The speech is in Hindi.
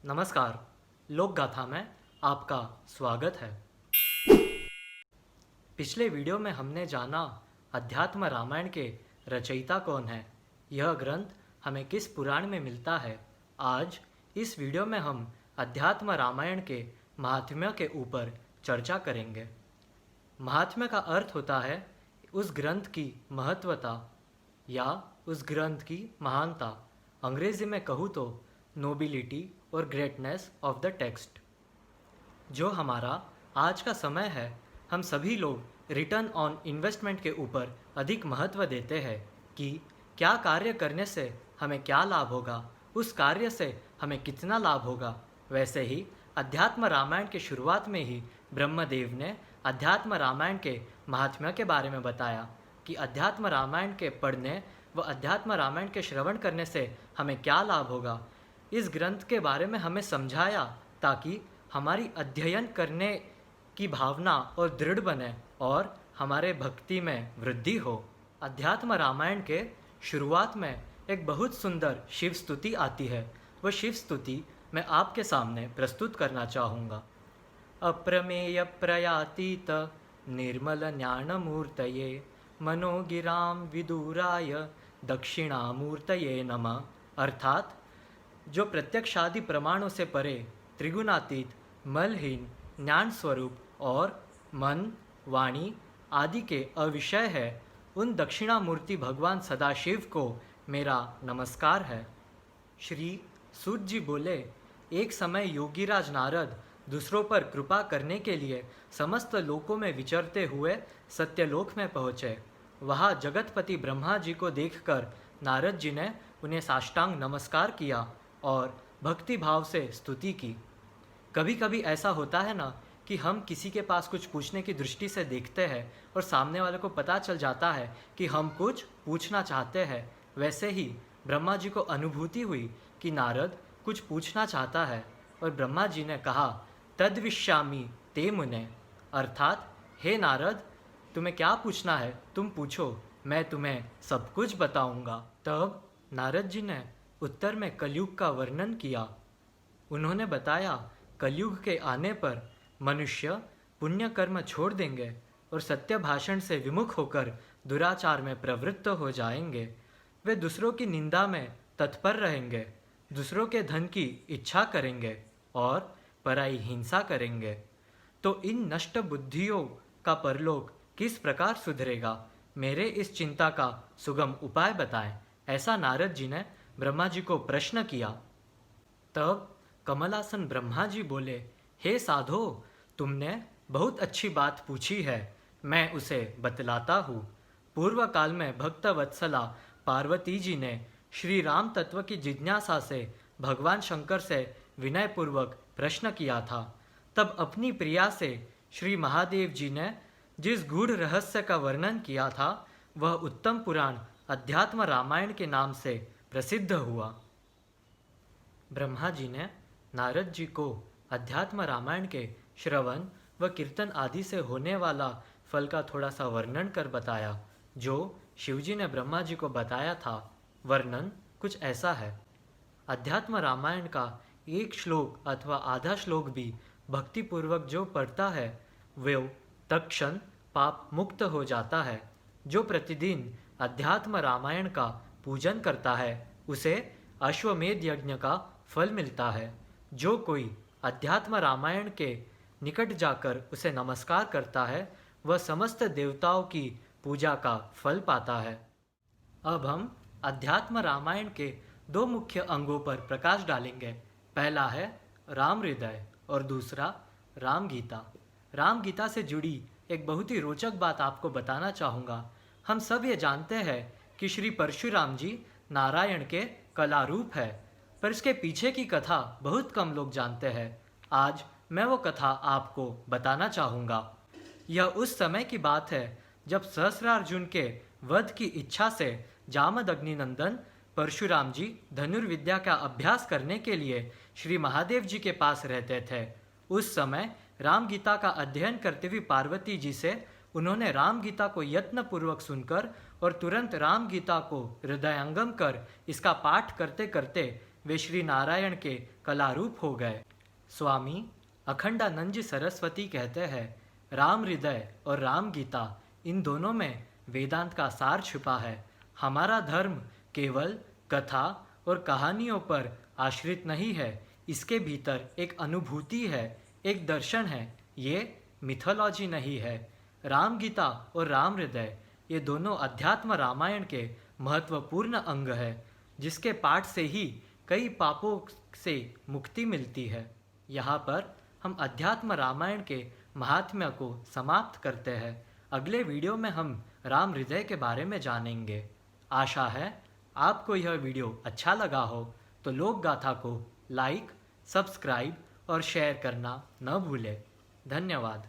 नमस्कार। लोक गाथा में आपका स्वागत है। पिछले वीडियो में हमने जाना अध्यात्म रामायण के रचयिता कौन है, यह ग्रंथ हमें किस पुराण में मिलता है। आज इस वीडियो में हम अध्यात्म रामायण के महात्म्य के ऊपर चर्चा करेंगे। महात्म्य का अर्थ होता है उस ग्रंथ की महत्वता या उस ग्रंथ की महानता। अंग्रेजी में कहूँ तो नोबिलिटी और ग्रेटनेस ऑफ द टेक्स्ट। जो हमारा आज का समय है, हम सभी लोग रिटर्न ऑन इन्वेस्टमेंट के ऊपर अधिक महत्व देते हैं कि क्या कार्य करने से हमें क्या लाभ होगा, उस कार्य से हमें कितना लाभ होगा। वैसे ही अध्यात्म रामायण के शुरुआत में ही ब्रह्मदेव ने अध्यात्म रामायण के महात्म्य के बारे में बताया कि अध्यात्म रामायण के पढ़ने व अध्यात्म रामायण के श्रवण करने से हमें क्या लाभ होगा। इस ग्रंथ के बारे में हमें समझाया ताकि हमारी अध्ययन करने की भावना और दृढ़ बने और हमारे भक्ति में वृद्धि हो। अध्यात्म रामायण के शुरुआत में एक बहुत सुंदर शिव स्तुति आती है। वह शिव स्तुति मैं आपके सामने प्रस्तुत करना चाहूँगा। अप्रमेय प्रयातीत निर्मल ज्ञानमूर्तये मनोगिरां विदुराय दक्षिणामूर्तये नमः। अर्थात जो प्रत्यक्षादि प्रमाणों से परे, त्रिगुणातीत, मलहीन, ज्ञान स्वरूप और मन, वाणी आदि के अविषय है, उन दक्षिणामूर्ति भगवान सदाशिव को मेरा नमस्कार है। श्री सूत जी बोले, एक समय योगीराज नारद दूसरों पर कृपा करने के लिए समस्त लोकों में विचरते हुए सत्यलोक में पहुँचे। वहाँ जगतपति ब्रह्मा जी को देखकर नारद जी ने उन्हें साष्टांग नमस्कार किया और भक्ति भाव से स्तुति की। कभी कभी ऐसा होता है ना कि हम किसी के पास कुछ पूछने की दृष्टि से देखते हैं और सामने वाले को पता चल जाता है कि हम कुछ पूछना चाहते हैं। वैसे ही ब्रह्मा जी को अनुभूति हुई कि नारद कुछ पूछना चाहता है और ब्रह्मा जी ने कहा, तद्विष्यामि ते मुने। अर्थात, हे नारद, तुम्हें क्या पूछना है तुम पूछो, मैं तुम्हें सब कुछ बताऊंगा। तब नारद जी ने उत्तर में कलयुग का वर्णन किया। उन्होंने बताया, कलयुग के आने पर मनुष्य पुण्य कर्म छोड़ देंगे और सत्य भाषण से विमुख होकर दुराचार में प्रवृत्त हो जाएंगे। वे दूसरों की निंदा में तत्पर रहेंगे, दूसरों के धन की इच्छा करेंगे और पराई हिंसा करेंगे। तो इन नष्ट बुद्धियों का परलोक किस प्रकार सुधरेगा, मेरे इस चिंता का सुगम उपाय बताएं। ऐसा नारद जी ने ब्रह्मा जी को प्रश्न किया। तब कमलासन ब्रह्मा जी बोले, हे साधो, तुमने बहुत अच्छी बात पूछी है, मैं उसे बतलाता हूँ। पूर्व काल में भक्त वत्सला पार्वती जी ने श्री राम तत्व की जिज्ञासा से भगवान शंकर से विनयपूर्वक प्रश्न किया था। तब अपनी प्रिया से श्री महादेव जी ने जिस गूढ़ रहस्य का वर्णन किया था, वह उत्तम पुराण अध्यात्म रामायण के नाम से प्रसिद्ध हुआ। ब्रह्मा जी ने नारद जी को अध्यात्म रामायण के श्रवण व कीर्तन आदि से होने वाला फल का थोड़ा सा वर्णन कर बताया, जो शिवजी ने ब्रह्मा जी को बताया था। वर्णन कुछ ऐसा है। अध्यात्म रामायण का एक श्लोक अथवा आधा श्लोक भी भक्तिपूर्वक जो पढ़ता है, वो तत्क्षण पाप मुक्त हो जाता है। जो प्रतिदिन अध्यात्म रामायण का पूजन करता है, उसे अश्वमेध यज्ञ का फल मिलता है। जो कोई अध्यात्म रामायण के निकट जाकर उसे नमस्कार करता है, वह समस्त देवताओं की पूजा का फल पाता है। अब हम अध्यात्म रामायण के दो मुख्य अंगों पर प्रकाश डालेंगे। पहला है राम हृदय और दूसरा राम गीता। राम गीता से जुड़ी एक बहुत ही रोचक बात आपको बताना चाहूँगा। हम सब ये जानते हैं कि श्री परशुराम जी नारायण के कला रूप है, पर इसके पीछे की कथा बहुत कम लोग जानते हैं। आज मैं वो कथा आपको बताना चाहूँगा। यह उस समय की बात है जब सहस्रार्जुन के वध की इच्छा से जामदग्नि नंदन परशुराम जी धनुर्विद्या का अभ्यास करने के लिए श्री महादेव जी के पास रहते थे। उस समय राम गीता का अध्ययन करते हुए पार्वती जी से उन्होंने राम गीता को यत्नपूर्वक सुनकर और तुरंत राम गीता को हृदयंगम कर इसका पाठ करते करते वे श्री नारायण के कलारूप हो गए। स्वामी अखंडानंद जी सरस्वती कहते हैं, राम हृदय और राम गीता, इन दोनों में वेदांत का सार छिपा है। हमारा धर्म केवल कथा और कहानियों पर आश्रित नहीं है, इसके भीतर एक अनुभूति है, एक दर्शन है। ये मिथोलॉजी नहीं है। राम गीता और राम हृदय ये दोनों अध्यात्म रामायण के महत्वपूर्ण अंग है, जिसके पाठ से ही कई पापों से मुक्ति मिलती है। यहाँ पर हम अध्यात्म रामायण के महात्म्य को समाप्त करते हैं। अगले वीडियो में हम राम हृदय के बारे में जानेंगे। आशा है आपको यह वीडियो अच्छा लगा हो तो लोक गाथा को लाइक, सब्सक्राइब और शेयर करना न भूलें। धन्यवाद।